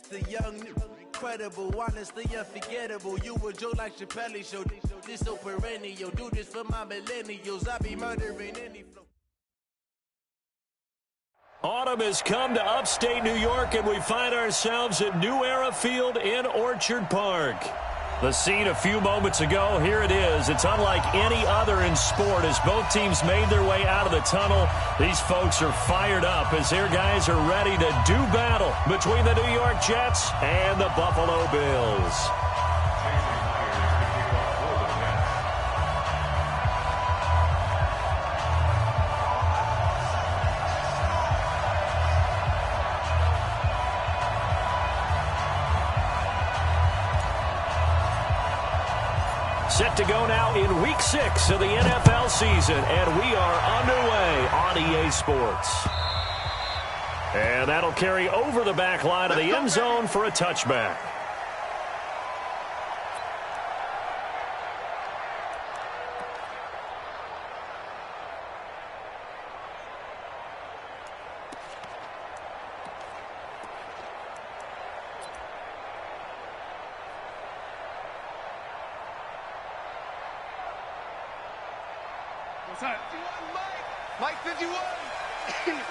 the young, incredible, honestly unforgettable. You a joke like Chappelle Show. This so perennial. Do this for my millennials. I be murdering any flow. Autumn has come to upstate New York, and we find ourselves at New Era Field in Orchard Park. The scene a few moments ago, here it is. It's unlike any other in sport as both teams made their way out of the tunnel. These folks are fired up as their guys are ready to do battle between the New York Jets and the Buffalo Bills. Set to go now in Week 6 of the NFL season, and we are underway on EA Sports. And that'll carry over the back line of the end zone for a touchback. Mike 51. 36.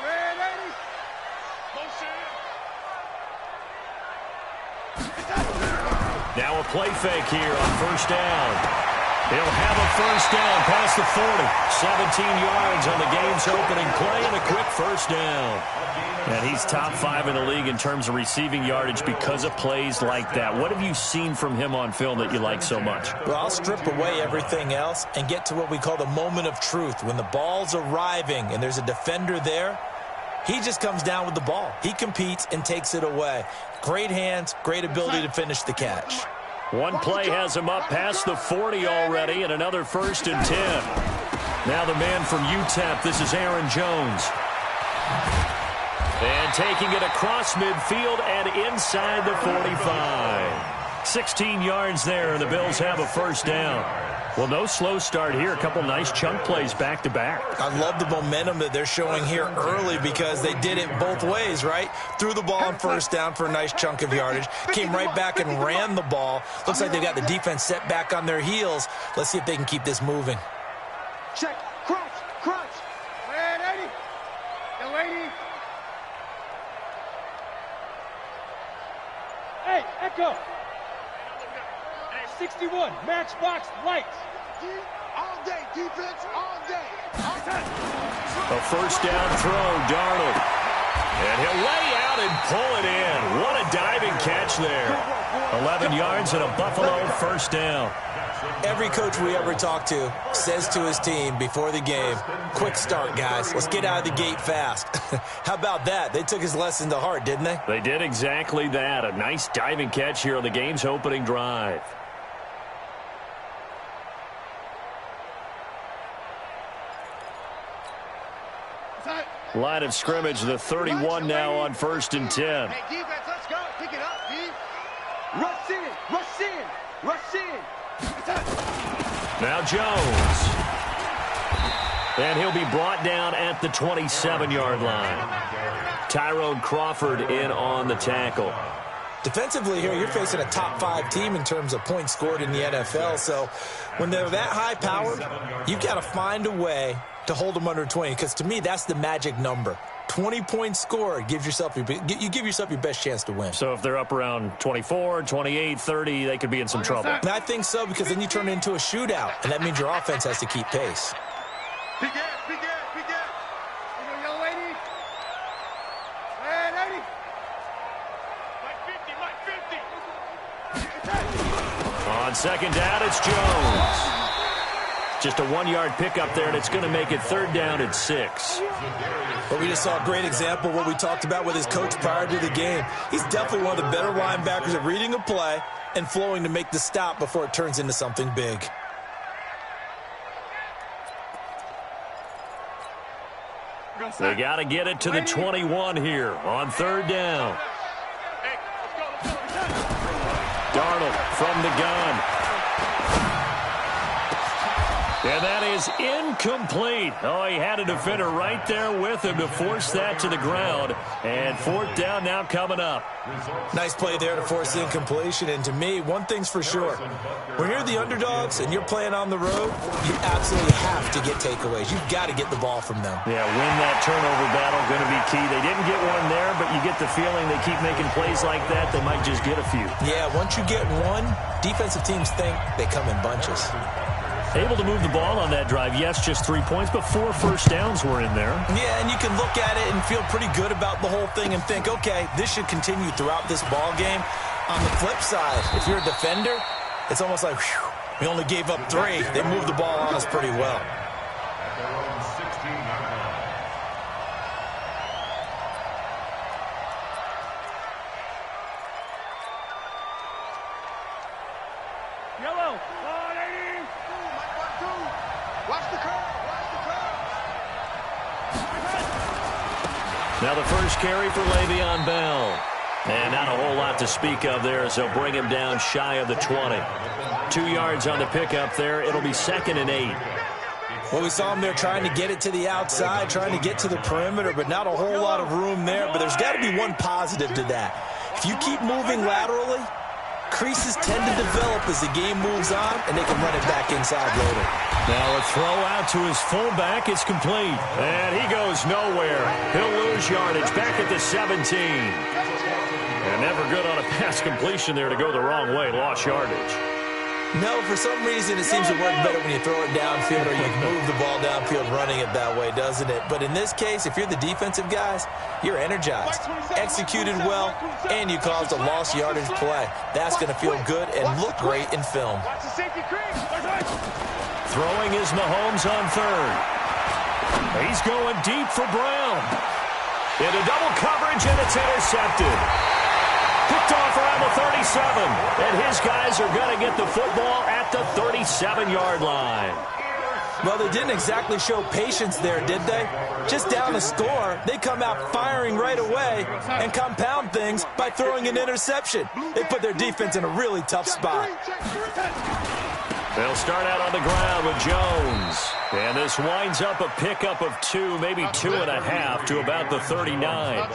Red 80. Now a play fake here on first down. He'll have a first down past the 40. 17 yards on the game's opening play and a quick first down. And he's top 5 in the league in terms of receiving yardage because of plays like that. What have you seen from him on film that you like so much? Well, I'll strip away everything else and get to what we call the moment of truth. When the ball's arriving and there's a defender there, he just comes down with the ball. He competes and takes it away. Great hands, great ability to finish the catch. One play has him up past the 40 already, and another 1st and 10. Now the man from UTEP, this is Aaron Jones. And taking it across midfield and inside the 45. 16 yards there, and the Bills have a first down. Well, no slow start here. A couple nice chunk plays back-to-back. I love the momentum that they're showing here early because they did it both ways, right? Threw the ball on first down for a nice chunk of yardage. Came right back and ran the ball. Looks like they've got the defense set back on their heels. Let's see if they can keep this moving. Check. Crunch. Red 80. Yo, 80. Hey, Echo. 61, matchbox lights. All day, defense, all day. A first down throw, Darnold. And he'll lay out and pull it in. What a diving catch there. 11 yards and a Buffalo first down. Every coach we ever talk to says to his team before the game, quick start, guys. Let's get out of the gate fast. How about that? They took his lesson to heart, didn't they? They did exactly that. A nice diving catch here on the game's opening drive. Line of scrimmage, the 31 now on 1st and 10. Hey, defense, let's go. Pick it up, D. Rush in. Now Jones. And he'll be brought down at the 27-yard line. Tyrone Crawford in on the tackle. Defensively here, you're facing a top 5 team in terms of points scored in the NFL. So when they're that high powered, you've got to find a way to hold them under 20, because to me, that's the magic number. 20 points scored, you give yourself your best chance to win. So if they're up around 24, 28, 30, they could be in some trouble. And I think so, because then you turn it into a shootout, and that means your offense has to keep pace. Big gas. Yellow 80. Red 80. Mike 50. On second down, it's Jones. Just a 1-yard pickup there, and it's going to make it 3rd down and 6. But we just saw a great example of what we talked about with his coach prior to the game. He's definitely one of the better linebackers at reading a play and flowing to make the stop before it turns into something big. They got to get it to the 21 here on 3rd down. Darnold from the gun. And that is incomplete. Oh, he had a defender right there with him to force that to the ground. And fourth down now coming up. Nice play there to force the incompletion. And to me, one thing's for sure. When you're the underdogs and you're playing on the road, you absolutely have to get takeaways. You've got to get the ball from them. Yeah, win that turnover battle, going to be key. They didn't get one there, but you get the feeling they keep making plays like that, they might just get a few. Yeah, once you get one, defensive teams think they come in bunches. Able to move the ball on that drive. Yes, just 3 points, but 4 first downs were in there. Yeah, and you can look at it and feel pretty good about the whole thing and think, okay, this should continue throughout this ball game. On the flip side, if you're a defender, it's almost like, whew, we only gave up 3. They moved the ball on us pretty well. Yellow. Watch the curve. Now the first carry for Le'Veon Bell. And not a whole lot to speak of there as they'll bring him down shy of the 20. 2 yards on the pickup there. It'll be 2nd and 8. Well, we saw him there trying to get it to the outside, trying to get to the perimeter, but not a whole lot of room there. But there's got to be one positive to that. If you keep moving laterally, creases tend to develop as the game moves on, and they can run it back inside later. Now a throw out to his fullback. It's complete. And he goes nowhere. He'll lose yardage back at the 17. And never good on a pass completion there to go the wrong way. Lost yardage. No, for some reason it seems to work better when you throw it downfield or you move the ball downfield running it that way, doesn't it? But in this case, if you're the defensive guys, you're energized, executed well, and you caused a lost yardage play. That's going to feel good and look great in film. Throwing is Mahomes on third. He's going deep for Brown. Into double coverage, and it's intercepted. Picked off around the 37, and his guys are going to get the football at the 37-yard line. Well, they didn't exactly show patience there, did they? Just down a score, they come out firing right away and compound things by throwing an interception. They put their defense in a really tough spot. They'll start out on the ground with Jones. And this winds up a pickup of 2, maybe 2.5 to about the 39.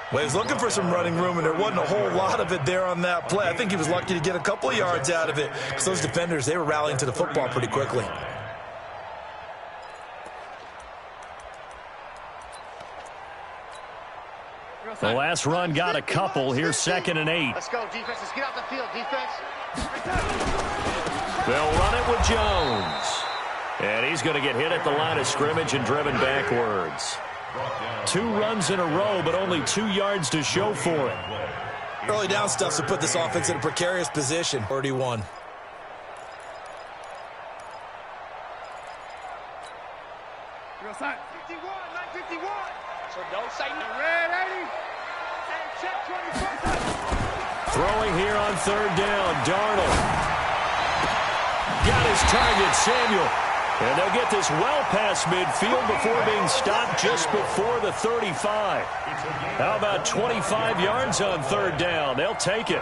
Well, he was looking for some running room, and there wasn't a whole lot of it there on that play. I think he was lucky to get a couple of yards out of it because those defenders, they were rallying to the football pretty quickly. The last run got a couple. Here's 2nd and 8. Let's go, defense. Let's get out the field, defense. They'll run it with Jones. And he's going to get hit at the line of scrimmage and driven backwards. 2 runs in a row, but only 2 yards to show for it. Early down stuff to put this offense in a precarious position. 31. So don't say no. Red 80. And check 24. Throwing here on 3rd down. Darnold. Got his target, Samuel. And they'll get this well past midfield before being stopped just before the 35. How about 25 yards on 3rd down? They'll take it.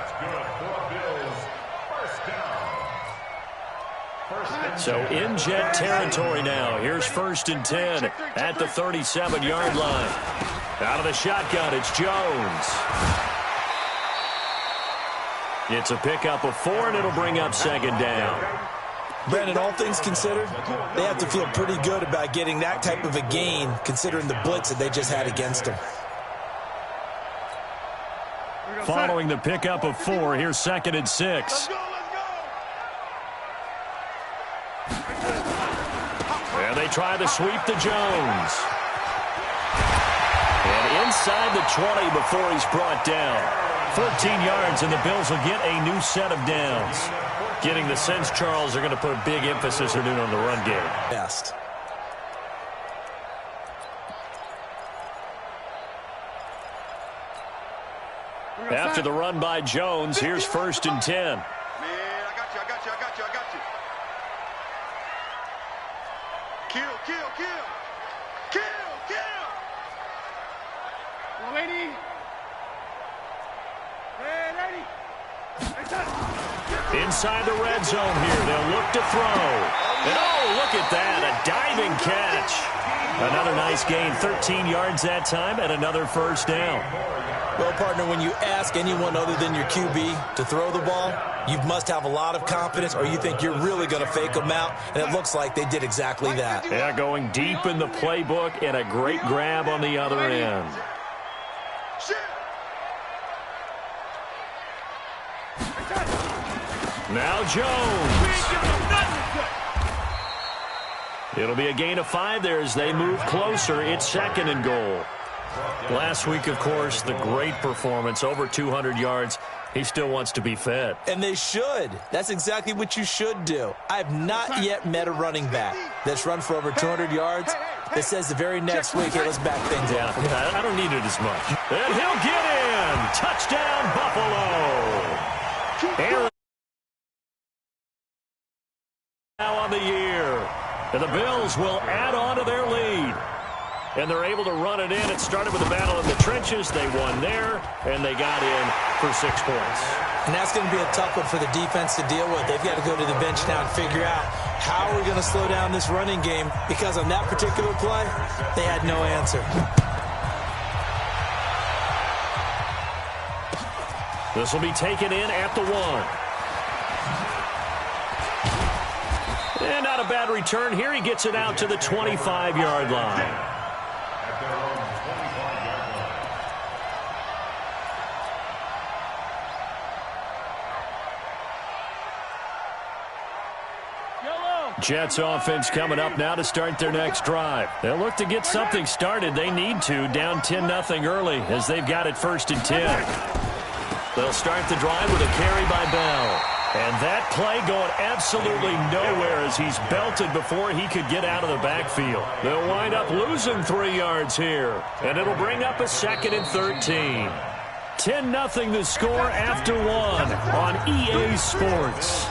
So in Jet territory now. Here's 1st and 10 at the 37-yard line. Out of the shotgun, it's Jones. It's a pickup of 4, and it'll bring up 2nd down. Brandon, all things considered, they have to feel pretty good about getting that type of a gain considering the blitz that they just had against them. Following the pickup of 4, here's 2nd and 6. And they try to sweep to Jones. And inside the 20 before he's brought down. 14 yards, and the Bills will get a new set of downs. Getting the sense, Charles, they're going to put a big emphasis on the run game. Best. After the run by Jones, here's 1st and 10. Man, I got you. Kill. Lady. Inside the red zone here. They'll look to throw. And oh, look at that, a diving catch. Another nice gain, 13 yards that time, and another first down. Well, partner, when you ask anyone other than your QB to throw the ball, you must have a lot of confidence, or you think you're really going to fake them out, and it looks like they did exactly that. Yeah, going deep in the playbook, and a great grab on the other end. Now Jones. It'll be a gain of 5 there as they move closer. It's 2nd and goal. Last week, of course, the great performance, over 200 yards. He still wants to be fed. And they should. That's exactly what you should do. I have not yet met a running back that's run for over 200 yards that says the very next week, hey, let's back things up. Yeah, I don't need it as much. And he'll get in. Touchdown, Buffalo. Aaron now on the year. And the Bills will add on to their lead. And they're able to run it in. It started with a battle in the trenches. They won there, and they got in for 6 points. And that's going to be a tough one for the defense to deal with. They've got to go to the bench now and figure out how are we going to slow down this running game, because on that particular play, they had no answer. This will be taken in at the 1. And not a bad return here. He gets it out to the 25-yard line. Jets offense coming up now to start their next drive. They'll look to get something started. They need to, down 10-0 early as they've got it 1st and 10. They'll start the drive with a carry by Bell. And that play going absolutely nowhere as he's belted before he could get out of the backfield. They'll wind up losing 3 yards here. And it'll bring up a 2nd and 13. 10-0 the score after 1 on EA Sports.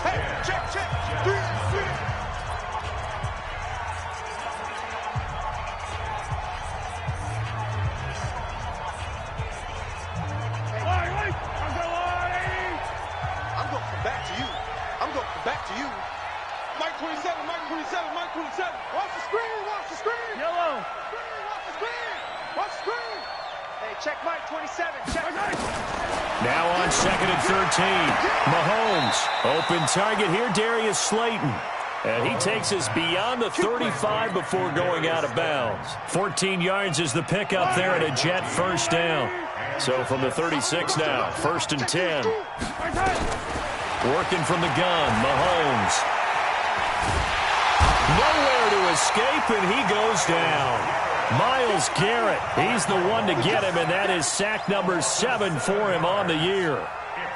Now on 2nd and 13. Mahomes. Open target here, Darius Slayton. And he takes us beyond the 35 before going out of bounds. 14 yards is the pickup there, and a Jet first down. So from the 36 now, 1st and 10. Working from the gun, Mahomes. Nowhere to escape, and he goes down. Myles Garrett, he's the one to get him, and that is sack number 7 for him on the year.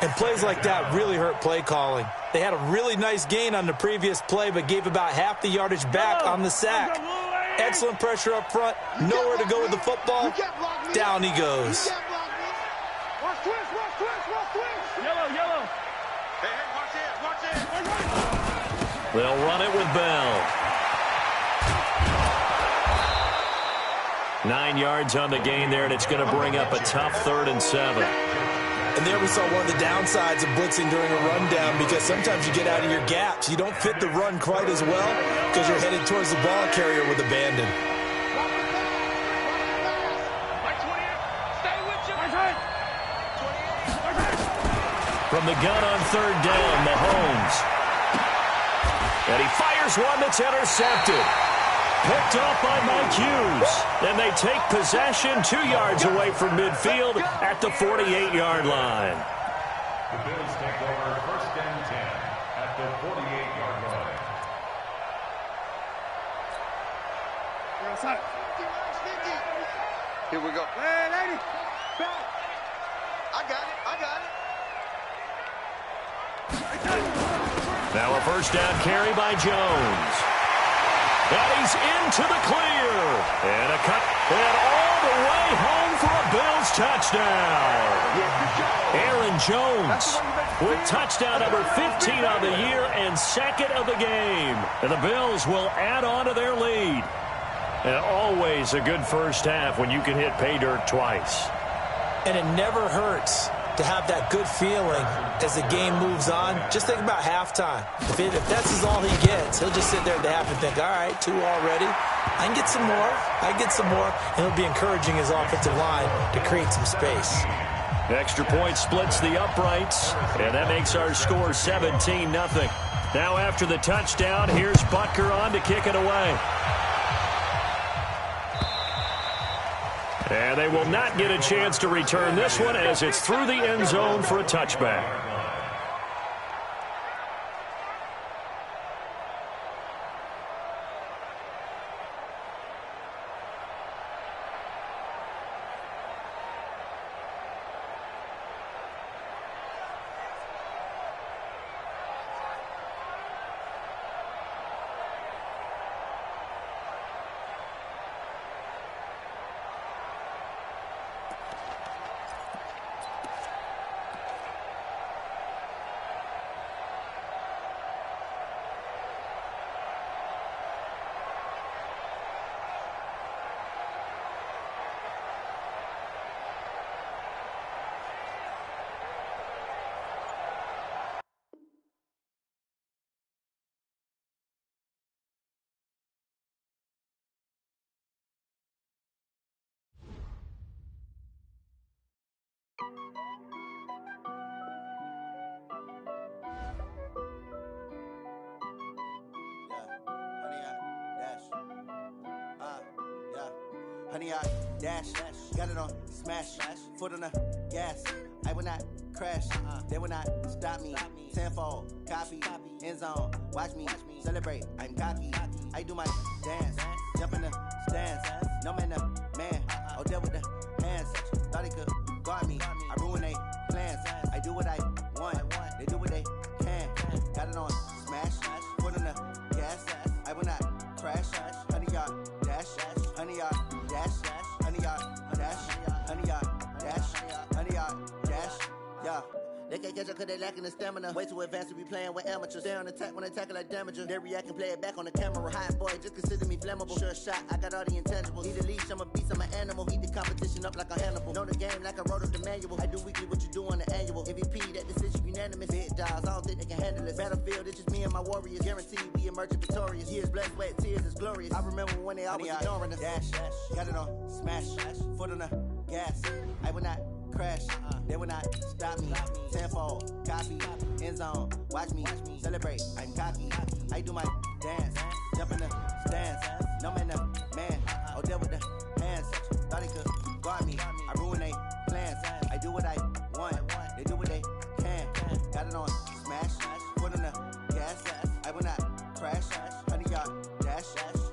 And plays like that really hurt play calling. They had a really nice gain on the previous play, but gave about half the yardage back on the sack. Excellent pressure up front, nowhere to go with the football. Down he goes. They'll run it with Bell. 9 yards on the gain there, and it's going to bring up a tough 3rd and 7. And there we saw one of the downsides of blitzing during a rundown, because sometimes you get out of your gaps. You don't fit the run quite as well because you're headed towards the ball carrier with abandon. From the gun on 3rd down, Mahomes. And he fires one that's intercepted. Picked off by Mike Hughes. And they take possession 2 yards away from midfield at the 48-yard line. The Bills take over 1st and 10 at the 48-yard line. Here we go. Hey, lady. Back. I got it. Now a 1st down carry by Jones. And he's into the clear. And a cut. And all the way home for a Bills touchdown. Aaron Jones with touchdown number 15 on the year and 2nd of the game. And the Bills will add on to their lead. And always a good first half when you can hit pay dirt twice. And it never hurts to have that good feeling as the game moves on. Just think about halftime. If that's all he gets, he'll just sit there at the half and think, all right, 2 already. I can get some more. And he'll be encouraging his offensive line to create some space. Extra point splits the uprights, and that makes our score 17-0. Now after the touchdown, here's Butker on to kick it away. And they will not get a chance to return this one as it's through the end zone for a touchback. Honey, I dash, got it on smash, foot on the gas. I will not crash, they will not stop me. Tenfold, copy, end zone, watch me celebrate. I'm cocky, I do my dance, jump in the stands. No man, the man, oh, deal with the hands. Thought he could guard me, I ruin they plans. I do what I want, they do what they can. Got it on smash, foot on the gas. I will not crash, honey, y'all dash, honey, y'all dash, honey, y'all dash, honey, y'all dash, honey, y'all dash, yeah. They can't catch up cause they lacking the stamina. Way too advanced to be playing with amateurs. Stay on attack when they tackle like damager. They react and play it back on the camera. Hot boy, just consider me flammable. Sure shot, I got all the intangibles. Need a leash, I'm a beast, I'm an animal. Heat the competition up like a Hannibal. Know the game like I wrote up the manual. I do weekly what you do on the annual. MVP, that decision unanimous. Big dogs, I don't think they can handle it. Battlefield, it's just me and my warriors. Guaranteed we emerging victorious. Years, blood, sweat, tears, is glorious. I remember when they always ignoring us. Dash, got it on smash, foot on the gas. I will not crash, they will not stop me. Tenfold, copy, end zone, watch me celebrate. I'm cocky, I do my dance, jump in the stands. No man, the man, oh, deal with the hands. Thought he could guard me, I ruin they plans. I do what I want, they do what they can. Got it on smash, foot on the gas. I will not crash, honey, y'all dash,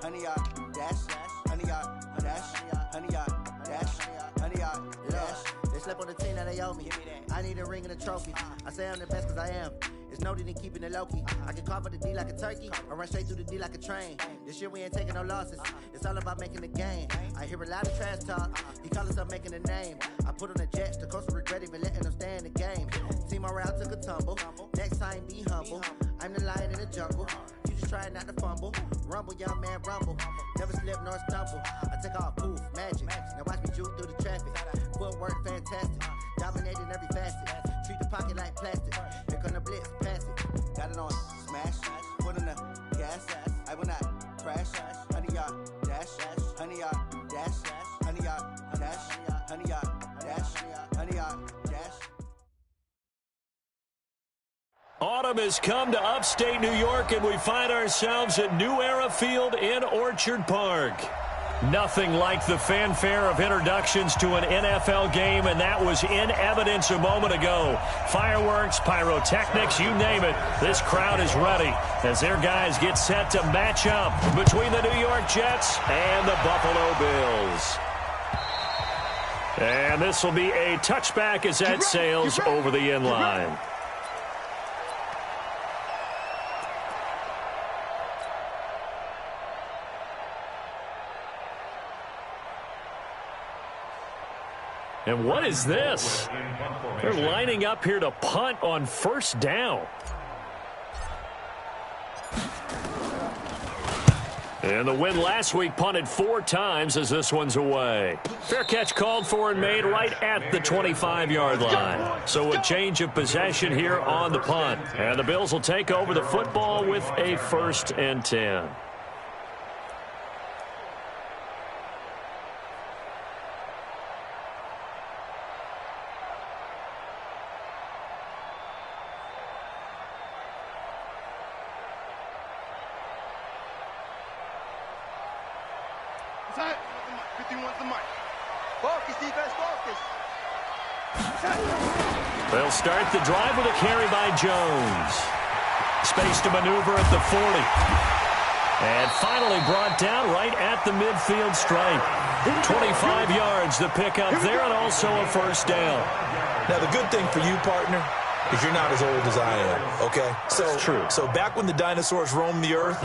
honey, y'all dash, honey, y'all dash, honey, y'all dash, honey, y'all dash. They slept on the team that they owe me. I need a ring and a trophy. I say I'm the best cause I am. It's no need in keeping it low-key. I can carve for the D like a turkey, or run straight through the D like a train. This year we ain't taking no losses. It's all about making the game. I hear a lot of trash talk. He call himself making a name. I put on the Jets. The coach will regret even letting them stay in the game. Team morale took a tumble. Next time be humble. I'm the lion in the jungle. You just try not to fumble. Rumble, young man, rumble. Never slip nor stumble. I take off, poof, magic. Now watch me juke through the traffic. Footwork fantastic. Dominating every facet. Treat the pocket like plastic. Here come the blitz, pass it. Got it on smash, foot on the gas. I will not crash. Honey, y'all dash, honey, y'all dash, honey, y'all dash, honey, y'all dash, honey, y'all dash. Autumn has come to upstate New York, and we find ourselves at New Era Field in Orchard Park. Nothing like the fanfare of introductions to an NFL game, and that was in evidence a moment ago. Fireworks, pyrotechnics, you name it. This crowd is ready as their guys get set to match up between the New York Jets and the Buffalo Bills. And this will be a touchback as that sails over the end line. And what is this? They're lining up here to punt on first down. And the win last week punted 4 times as this one's away. Fair catch called for and made right at the 25-yard line. So a change of possession here on the punt. And the Bills will take over the football with a 1st and 10. They'll start the drive with a carry by Jones. Space to maneuver at the 40. And finally brought down right at the midfield stripe. 25 yards the pickup there, and also a 1st down. Now, the good thing for you, partner, is you're not as old as I am, okay? That's true. So back when the dinosaurs roamed the earth,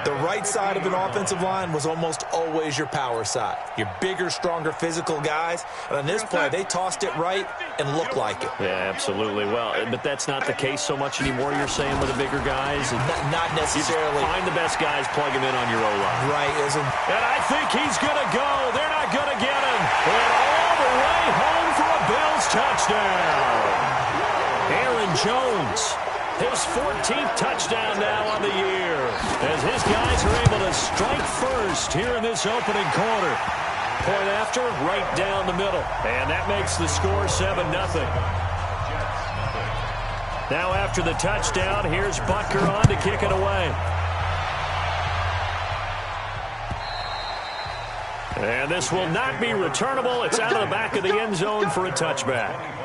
the right side of an offensive line was almost always your power side. Your bigger, stronger, physical guys. And on this play, they tossed it right and looked like it. Yeah, absolutely. Well, but that's not the case so much anymore, you're saying, with the bigger guys? Not necessarily. You find the best guys, plug them in on your O-line. Right, isn't. And I think he's going to go. They're not going to get him. And all the way home for a Bills touchdown. Aaron Jones, his 14th touchdown now on the year, as his guys are able to strike first here in this opening quarter. Point after, right down the middle. And that makes the score 7-0. Now after the touchdown, here's Butker on to kick it away. And this will not be returnable. It's out of the back of the end zone for a touchback.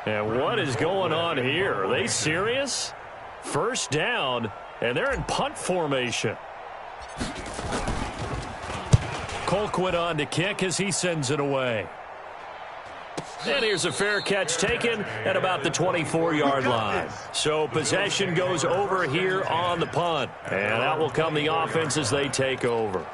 And what is going on here? Are they serious? 1st down, and they're in punt formation. Colquitt on to kick as he sends it away. And here's a fair catch taken at about the 24-yard line. So possession goes over here on the punt. And out will come the offense as they take over.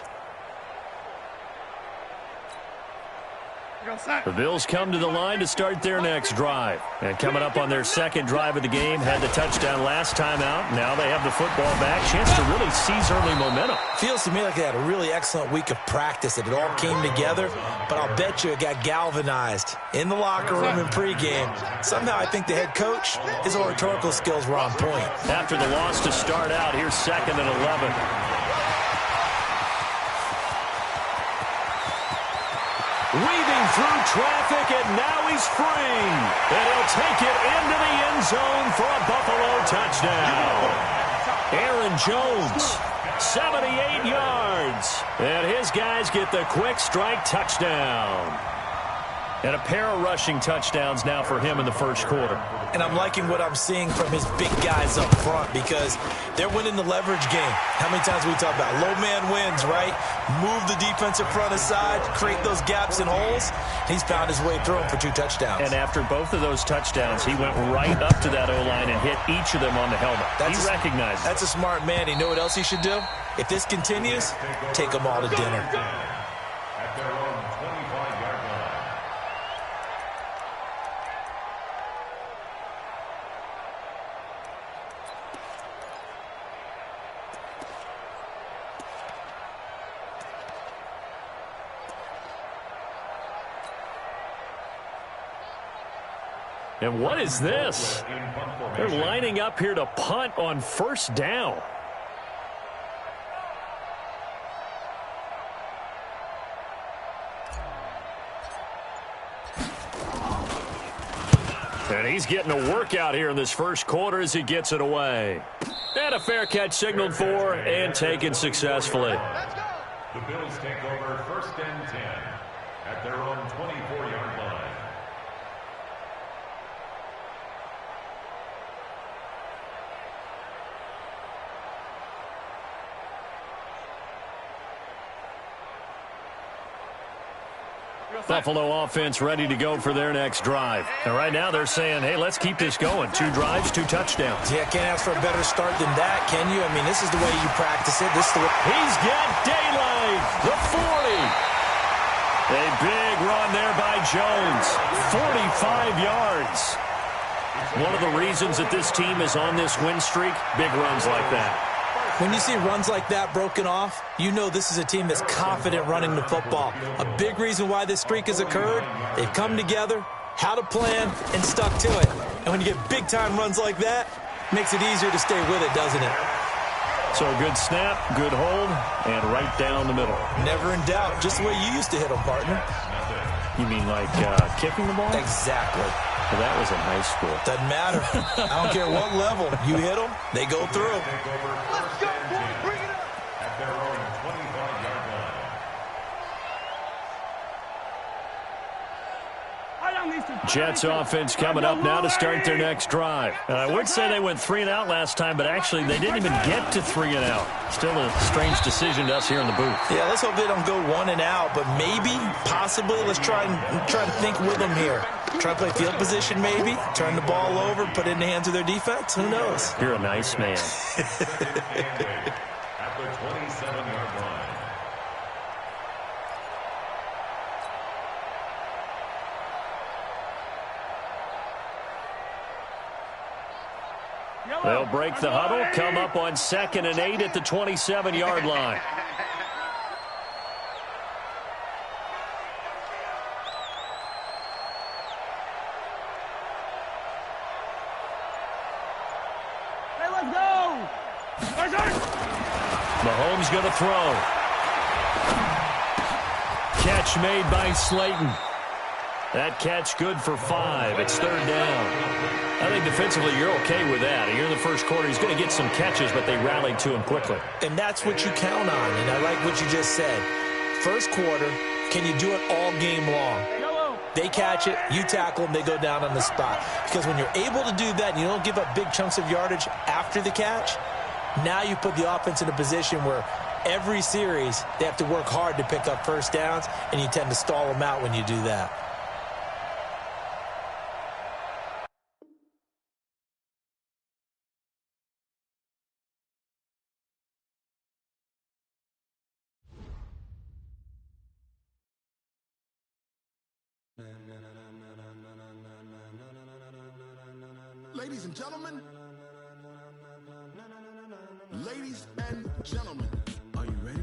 The Bills come to the line to start their next drive. And coming up on their 2nd drive of the game, had the touchdown last time out. Now they have the football back. Chance to really seize early momentum. Feels to me like they had a really excellent week of practice, that it all came together. But I'll bet you it got galvanized in the locker room in pregame. Somehow I think the head coach, his oratorical skills were on point. After the loss to start out, here's 2nd and 11. Weaving through traffic, and now he's free. And he'll take it into the end zone for a Buffalo touchdown. Aaron Jones, 78 yards. And his guys get the quick strike touchdown. And a pair of rushing touchdowns now for him in the 1st quarter. And I'm liking what I'm seeing from his big guys up front, because they're winning the leverage game. How many times we talk about low man wins, right? Move the defensive front aside, create those gaps and holes. He's found his way through them for 2 touchdowns. And after both of those touchdowns, he went right up to that O-line and hit each of them on the helmet. He recognized it. That's a smart man. You know what else he should do? If this continues, take them all to dinner. At their own 25-yard line. And what is this? They're lining up here to punt on 1st down. And he's getting a workout here in this 1st quarter as he gets it away. And a fair catch signaled for and taken successfully. The Bills take over 1st and 10 at their own 24-yard line. Buffalo offense ready to go for their next drive. And right now they're saying, hey, let's keep this going. 2 drives, 2 touchdowns. Yeah, can't ask for a better start than that, can you? I mean, this is the way you practice it. This is the way. He's got daylight. The 40. A big run there by Jones. 45 yards. One of the reasons that this team is on this win streak, big runs like that. When you see runs like that broken off, you know this is a team that's confident running the football. A big reason why this streak has occurred, they've come together, had a plan, and stuck to it. And when you get big-time runs like that, it makes it easier to stay with it, doesn't it? So a good snap, good hold, and right down the middle. Never in doubt, just the way you used to hit them, partner. You mean like kicking the ball? Exactly. Well, that was in high school. Doesn't matter. I don't care what level. You hit them, they go through. Let's go, boy. Bring it up. At their own 25-yard line. Jets offense coming up now to start their next drive. And I would say they went 3 and out last time, but actually they didn't even get to 3 and out. Still a strange decision to us here in the booth. Yeah, let's hope they don't go 1 and out, but maybe, possibly, let's try to think with them here. Try to play field position maybe, turn the ball over, put it in the hands of their defense. Who knows? You're a nice man. At the 27-yard line. They'll break the huddle, come up on 2nd and 8 at the 27-yard line. Hey, let's go. Mahomes going to throw. Catch made by Slayton. That catch good for 5. It's 3rd down. I think defensively you're okay with that. Here in the first quarter, he's going to get some catches, but they rallied to him quickly. And that's what you count on, and I like what you just said. First quarter, can you do it all game long? They catch it, you tackle them, they go down on the spot. Because when you're able to do that and you don't give up big chunks of yardage after the catch, now you put the offense in a position where every series they have to work hard to pick up first downs, and you tend to stall them out when you do that. Ladies and gentlemen, are you ready?